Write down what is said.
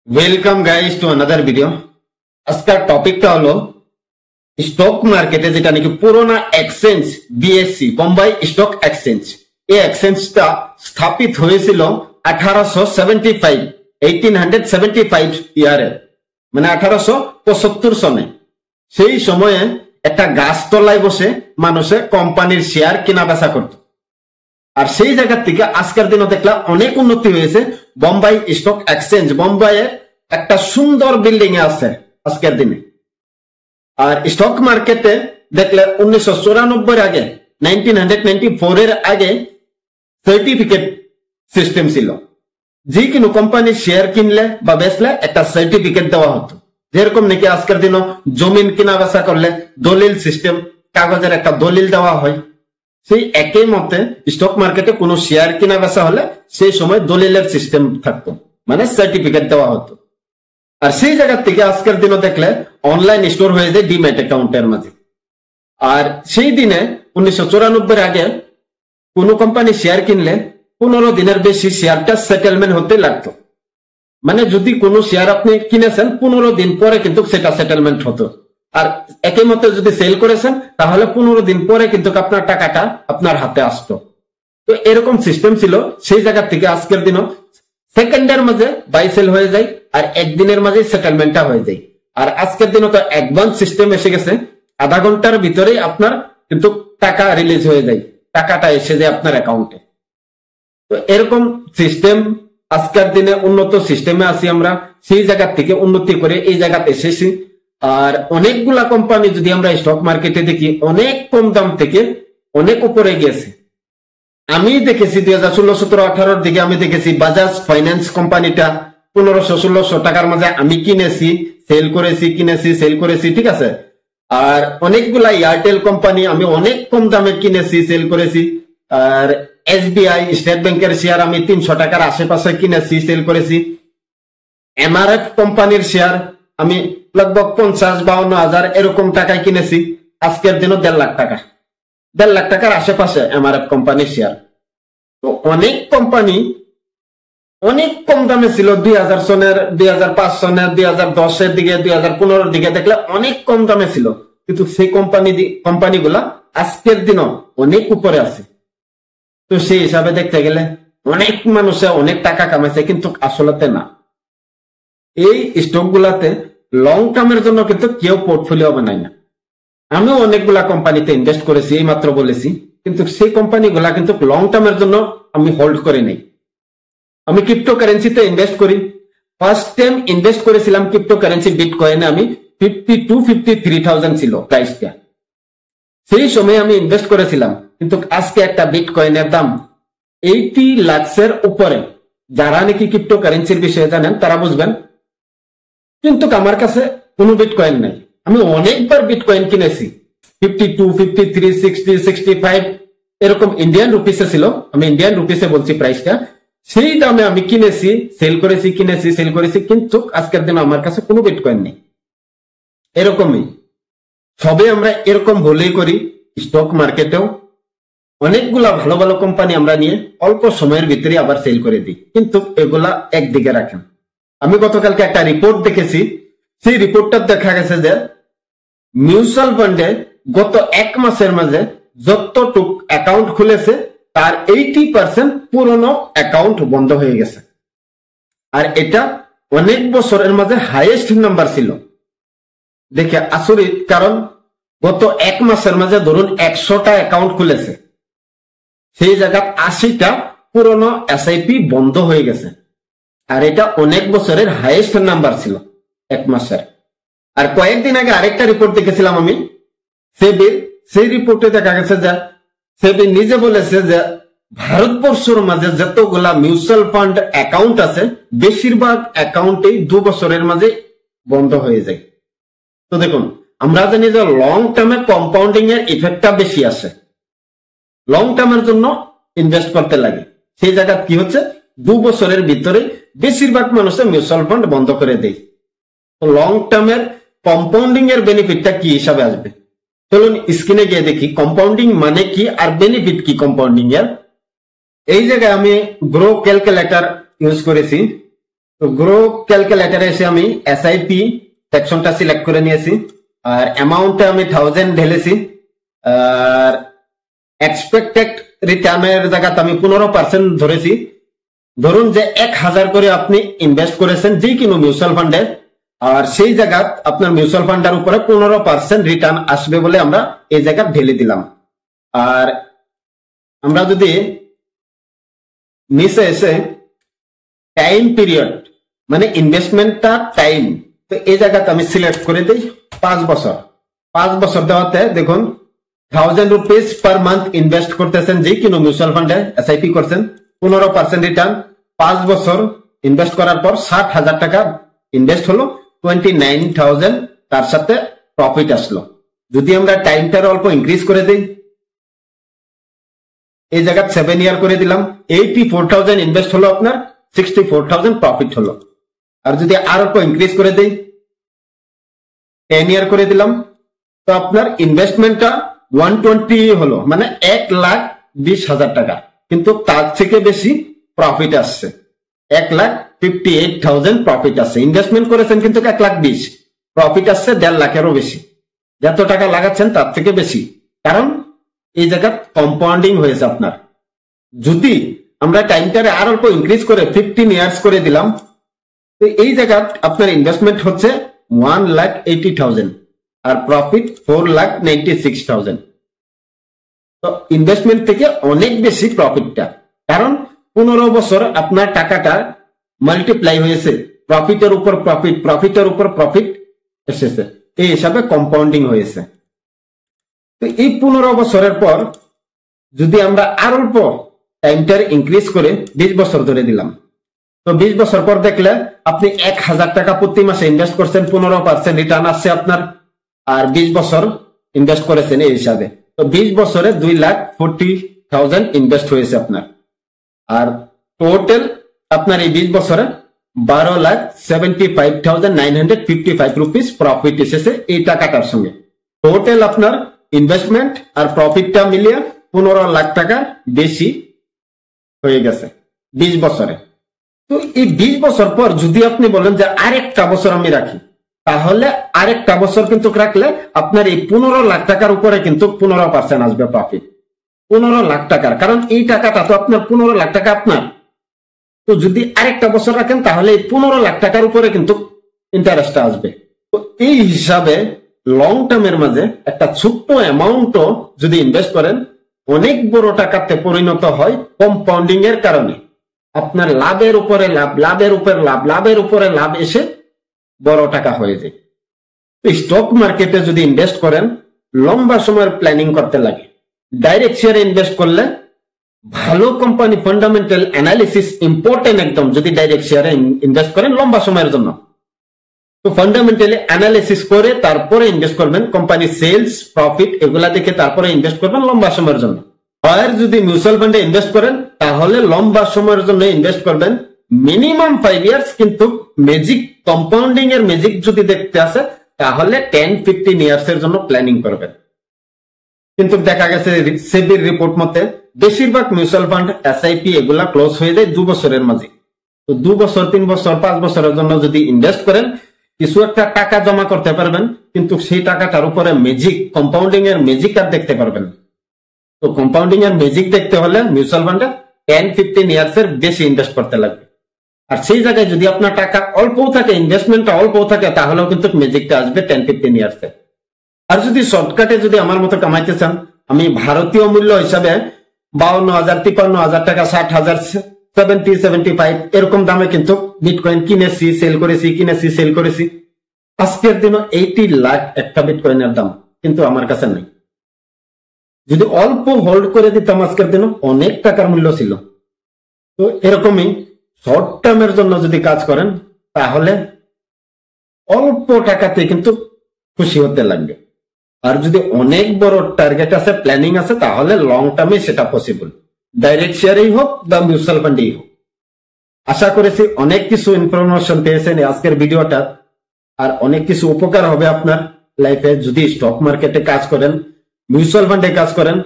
Welcome guys to another video. আজকের টপিকটা হলো স্টক মার্কেটে যেটা নাকি পুরোনো exchange BSc Bombay stock exchange. এই এক্সচেঞ্জটা স্থাপিত হয়েছিল 1875 ইয়ারে, মানে 1875 সনে। সেই সময়ে একটা গাছতলায় বসে মানুষে কোম্পানির শেয়ার কেনা বেচা করত। আর সেই জায়গা থেকে আজকের দিনে দেখলাম অনেক উন্নতি হয়েছে। বোম্বাই স্টক এক্সচেঞ্জ বোম্বাইয়ে একটা সুন্দর বিল্ডিং এ আছে আজকের দিনে। আর স্টক মার্কেটে দেখলে 1994 আগে 1994 এর আগে সার্টিফিকেট সিস্টেম ছিল। যে কোনো কোম্পানির শেয়ার কিনলে বা বেচলে একটা সার্টিফিকেট দেওয়া হতো। যেরকম নাকি আজকের দিনে জমিন কিনা বেচা করলে দলিল সিস্টেম, কাগজের একটা দলিল দেওয়া হয়। সেই একই মতে স্টক মার্কেটে কোনো শেয়ার কিনা বেচা হলে সেই সময় দলিলের সিস্টেম থাকতো, মানে সার্টিফিকেট দেওয়া হতো। আর সেই জায়গা থেকে আজকের দিনে দেখলে অনলাইন স্টোর হয়ে যায় ডিম্যাট অ্যাকাউন্টের মাঝে। আর সেই দিনে 1994 আগে কোনো কোম্পানি শেয়ার কিনলে 15 দিনের বেশি শেয়ারটা সেটেলমেন্ট হতে লাগতো। মানে যদি কোনো শেয়ার আপনি কিনেছেন 15 দিন পরে কিন্তু সেটা সেটেলমেন্ট হতো। আর একই মতে যদি সেল করেছেন তাহলে 15 দিন পরে কিন্তু আপনার টাকাটা আপনার হাতে আসতো। তো এরকম সিস্টেম ছিল। সেই জায়গা থেকে আজকের দিনও সেকেন্ডের মাঝে বাই সেল হয়ে যায় আর একদিনের মাঝে সেটেলমেন্টটা হয়ে যায়। আর আজকের দিনও তো অ্যাডভান্স সিস্টেম এসে গেছে, আধা ঘন্টার ভিতরেই আপনার কিন্তু টাকা রিলিজ হয়ে যায়, টাকাটা এসে যায় আপনার অ্যাকাউন্টে। তো এরকম সিস্টেম আজকের দিনে উন্নত সিস্টেমে আছি আমরা। সেই জায়গা থেকে উন্নতি করে এই জায়গাতে এসেছি। আর অনেকগুলা কোম্পানি যদি আমরা স্টক মার্কেটে দেখি অনেক কম দাম থেকে অনেক উপরে গেছে। আমি দেখেছি 2016-17-18 দিকে আমি দেখেছি বাজাজ ফাইন্যান্স কোম্পানিটা 1500-1600 টাকার মাঝে আমি কিনেছি, সেল করেছি, কিনেছি, সেল করেছি, ঠিক আছে। আর অনেকগুলা এয়ারটেল কোম্পানি আমি অনেক কম দামে কিনেছি, সেল করেছি। আর এসবিআই স্টেট ব্যাংকের শেয়ার আমি 300 টাকার আশেপাশে কিনেছি, সেল করেছি। এমআরএফ কোম্পানির শেয়ার আমি লগভগ 50-52 হাজার এরকম টাকায় কিনেছি। আজকের দিনও 1.5 লাখ টাকা, 1.5 লাখ টাকার আশেপাশে এমআরএফ কোম্পানির শেয়ার। তো অনেক কোম্পানি অনেক কম দামে ছিল 2000 সনের, 2005 সনের, 2010 এর দিকে, 2015 দিকে দেখলে অনেক কম দামে ছিল। কিন্তু সেই কোম্পানিগুলা আজকের দিনও অনেক উপরে আছে। তো সেই হিসাবে দেখতে গেলে অনেক মানুষে অনেক টাকা কামাইছে, কিন্তু আসলে না। এই স্টক গুলাতে লং টার্মের জন্য কিন্তু কেউ পোর্টফোলিও বানায় না। আমিও অনেকগুলা কোম্পানিতে ইনভেস্ট করেছি, এই মাত্র বলেছি, কিন্তু সেই কোম্পানিগুলা কিন্তু লং টার্মের জন্য আমি হোল্ড করে নেই। আমি ক্রিপ্টোকারেন্সিতে ইনভেস্ট করি। ফার্স্ট টাইম ইনভেস্ট করেছিলাম ক্রিপ্টোকারেন্সি বিটকয়েনে, আমি 52-53,000 ছিল প্রাইসটা। সেই সময় আমি ইনভেস্ট করেছিলাম, কিন্তু আজকে একটা বিটকয়েনের দাম 80 লাখের উপরে। যারা নাকি ক্রিপ্টোকারেন্সির বিষয়ে জানেন তারা বুঝবেন। কিন্তু আমার কাছে কোনো বিটকয়েন নাই। আমি অনেকবার বিটকয়েন কিনেছি, 52, 53, 60, 65 এরকম ইন্ডিয়ান রুপিসে ছিল। আমি ইন্ডিয়ান রুপিসে বলছি প্রাইসটা। সেই দামে আমি কিনেছি, সেল করেছি, কিনেছি, সেল করেছি, কিন্তু আজকের দিনে আমার কাছে কোনো বিটকয়েন নেই। এরকমই সবে আমরা এরকম হলেই করি। স্টক মার্কেটেও অনেকগুলা ভালো ভালো কোম্পানি আমরা নিয়ে অল্প সময়ের ভিতরে আবার সেল করে দিই, কিন্তু এগুলা একদিকে রাখেন। আমি গতকালকে একটা রিপোর্ট দেখেছি। সেই রিপোর্টটা দেখা গেছে যে মিউচুয়াল ফান্ডে গত 1 মাসের মাঝে যতটুক অ্যাকাউন্ট খুলেছে তার 80% পুরনো অ্যাকাউন্ট বন্ধ হয়ে গেছে। আর এটা অনেক বছরের মাঝে হাইয়েস্ট নাম্বার ছিল। দেখে আচরিত, কারণ গত 1 মাসের মাঝে ধরুন 100টা অ্যাকাউন্ট খুলেছে, সেই জায়গায় 80টা পুরনো এসআইপি বন্ধ হয়ে গেছে। আর এটা অনেক বছরের হাইয়েস্ট নাম্বার ছিল 1 মাসের। আর কয়েকদিন আগে আরেকটা রিপোর্ট দেখেছিলাম আমি সেবির। সেই রিপোর্টে দেখা গেছে যে সেবি নিজে বলেছে যে ভারতবর্ষের মাঝে যতগুলা মিউচুয়াল ফান্ড অ্যাকাউন্ট আছে বেশিরভাগ অ্যাকাউন্টেই 2 বছরের মাঝে বন্ধ হয়ে যায়। তো দেখুন, আমরা জানি যে লং টার্মে কম্পাউন্ডিং এর ইফেক্টটা বেশি আসে, লং টার্মের জন্য ইনভেস্ট করতে লাগে। সেই জায়গা কি হচ্ছে, 2 বছরের ভিতরে বেশিরভাগ মানুষের মিউচুয়াল ফান্ড বন্ধ করে দেয়। তো লং টার্মের কম্পাউন্ডিং এর বেনিফিটটা কি হিসাবে আসবে, চলুন স্ক্রিনে গিয়ে দেখি কম্পাউন্ডিং মানে কি আর বেনিফিট কি কম্পাউন্ডিং এর। এই জায়গায় আমি গ্রো ক্যালকুলেটর ইউজ করেছি। তো গ্রো ক্যালকুলেটরে এসে আমি এসআইপি সেকশনটা সিলেক্ট করে নিয়েছি, আর অ্যামাউন্টটা আমি 1000 ঢেলেছি, আর এক্সপেক্টেড রিটার্নের জায়গাতে আমি 15% ধরেছি। ধরুন যে 1000 করে আপনি ইনভেস্ট করেছেন যে কোনো মিউচুয়াল ফান্ডে, আর সেই জায়গা আপনার মিউচুয়াল ফান্ডের উপরে 15% রিটার্ন আসবে বলে আমরা এই জায়গা ঢেলে দিলাম। আর আমরা যদি নিচে এসে টাইম পিরিয়ড মানে ইনভেস্টমেন্টটা টাইম, তো এই জায়গাতে আমি সিলেক্ট করে দিই 5 বছর। 5 বছর দেওয়াতে দেখুন 1000 রুপিস পার মান্থ ইনভেস্ট করতেছেন যে কোনো মিউচুয়াল ফান্ডে, এসআইপি করছেন, 15% রিটার্ন। 5 বছর ইনভেস্ট করার পর 60,000 টাকা ইনভেস্ট হলো, 29,000 তার সাথে প্রফিট আসলো। যদি আমরা টাইমটার অল্প ইনক্রিজ করে দিই, এই জায়গা 7 ইয়ার করে দিলাম, 84,000 ইনভেস্ট হলো, আপনার 64,000 প্রফিট হলো। আর যদি আর অল্প ইনক্রিজ করে দিই, 10 ইয়ার করে দিলাম, তো আপনার ইনভেস্টমেন্টটা 120 হলো, মানে 1,20,000 টাকা, কিন্তু তার থেকে বেশি প্রফিট আসছে, 1,58,000 প্রফিট আসছে। ইনভেস্টমেন্ট করেছেন কিন্তু 1,20,000, প্রফিট আসছে 1.5 লাখেরও বেশি। যত টাকা লাগাচ্ছেন তার থেকে বেশি, কারণ এই জায়গা কম্পাউন্ডিং হয়েছে আপনার। যদি আমরা টাইমটারে আর অল্প ইনক্রিজ করে 15 ইয়ার্স করে দিলাম, তো এই জায়গা আপনার ইনভেস্টমেন্ট হচ্ছে 1,80,000 আর প্রফিট 4,96,000। তো ইনভেস্টমেন্ট থেকে অনেক বেশি প্রফিটটা, কারণ 15 বছর আপনার টাকাটা মাল্টিপ্লাই হয়েছে, প্রফিটের উপর প্রফিট, প্রফিটের উপর প্রফিট এসেছে, এই হিসাবে কম্পাউন্ডিং হয়েছে। তো এই 15 বছরের পর যদি আমরা আর অল্প টাইমটার ইনক্রিজ করে 20 বছর ধরে দিলাম, তো 20 বছর পর দেখলে আপনি 1,000 টাকা প্রতি মাসে ইনভেস্ট করছেন, 15% রিটার্ন আসছে আপনার, আর 20 বছর ইনভেস্ট করেছেন এই হিসাবে। তো 20 বছরে 2,40,000 ইনভেস্ট হয়েছে আপনার, আর টোটাল আপনার এই 20 বছরে 12,75,955 রুপিস প্রফিট এসেছে এই টাকাটার সঙ্গে। টোটাল আপনার ইনভেস্টমেন্ট আর প্রফিটটা মিলিয়ে 15 লাখ টাকা বেশি হয়ে গেছে 20 বছরে। তো এই 20 বছর পর যদি আপনি বলেন যে আরেকটা বছর আমি রাখি, তাহলে আরেকটা বছর কিন্তু রাখলে আপনার এই 15 লাখ টাকার উপরে কিন্তু 15% আসবে প্রফিট, 15 লাখ টাকার, কারণ এই টাকাটা তো আপনার 15 লাখ টাকা আপনার। তো যদি আরেকটা বছর রাখেন তাহলে এই 15 লাখ টাকার উপরে কিন্তু ইন্টারেস্ট আসবে। তো এই হিসাবে লং টার্মের মাঝে একটা ছোট্ট অ্যামাউন্টও যদি ইনভেস্ট করেন, অনেক বড় টাকাতে পরিণত হয় কম্পাউন্ডিং এর কারণে। আপনার লাভের উপরে লাভ, লাভের উপরে লাভ, লাভের উপরে লাভ এসে বড় টাকা হয়ে যায়। স্টক মার্কেটে যদি ইনভেস্ট করেন, লম্বা সময়ের প্ল্যানিং করতে লাগে। ডাইরেক্ট শেয়ারে ইনভেস্ট করলে ভালো কোম্পানি, ফান্ডামেন্টাল অ্যানালিসিস ইম্পর্টেন্ট একদম। যদি ডাইরেক্ট শেয়ারে ইনভেস্ট করেন লম্বা সময়ের জন্য, তো ফান্ডামেন্টালি অ্যানালিসিস করে তারপরে ইনভেস্ট করবেন, কোম্পানি সেলস প্রফিট এগুলা দেখে তারপরে ইনভেস্ট করবেন লম্বা সময়ের জন্য। আর যদি মিউচুয়াল ফান্ডে ইনভেস্ট করেন তাহলে লম্বা সময়ের জন্য ইনভেস্ট করবেন, মিনিমাম 5 ইয়ার্স। কিন্তু ম্যাজিক, কম্পাউন্ডিং এর ম্যাজিক যদি দেখতে আসে তাহলে 10-15 ইয়ার্স এর জন্য প্ল্যানিং করবেন। কিন্তু দেখা গেছে সেবির রিপোর্ট মতে বেশিরভাগ মিউচুয়াল ফান্ড, এসআইপি এগুলা ক্লোজ হয়ে যায় 2 বছরের মাঝে। তো 2 বছর, 3 বছর, 5 বছরের জন্য যদি ইনভেস্ট করেন, কিছু একটা টাকা জমা করতে পারবেন, কিন্তু সেই টাকাটার উপরে ম্যাজিক, কম্পাউন্ডিং এর ম্যাজিক আর দেখতে পারবেন। তো কম্পাউন্ডিং এর ম্যাজিক দেখতে হলে মিউচুয়াল ফান্ডে 10-15 ইয়ার্স এর বেশি ইনভেস্ট করতে লাগবে। আর সেই জায়গায় যদি আপনার টাকা অল্পও থাকে, ইনভেস্টমেন্টটা অল্পও থাকে, তাহলেও কিন্তু ম্যাজিকটা আসবে 10-15 ইয়ার্স এর। আর যদি শর্টকাটে যদি আমার মতো কামাইতে চান, আমি ভারতীয় মূল্য হিসাবে 52,000, 53,000 টাকা, 60,000, 70-75 এরকম দামে কিন্তু বিটকয়েন কিনেছি, সেল করেছি, কিনেছি, সেল করেছি। আজকের দিনও 80 লাখ একটা বিটকয়েনের দাম, কিন্তু আমার কাছে নাই। যদি অল্প হোল্ড করে দিতাম আজকের দিনও অনেক টাকার মূল্য ছিল। তো এরকমই শর্ট টার্মের জন্য যদি কাজ করেন তাহলে অল্প টাকাতে কিন্তু খুশি হতে লাগবে। আর যদি অনেক বড় টার্গেট আছে, প্ল্যানিং আছে, তাহলে লং টার্মে সেটা পসিবল, ডাইরেক্ট শেয়ারেই হোক বা মিউচুয়াল ফান্ডেই হোক। আশা করেছি অনেক কিছু ইনফরমেশন পেয়েছেন আজকের ভিডিওটা, আর অনেক কিছু উপকার হবে আপনার লাইফে। যদি স্টক মার্কেটে কাজ করেন, মিউচুয়াল ফান্ডে কাজ করেন,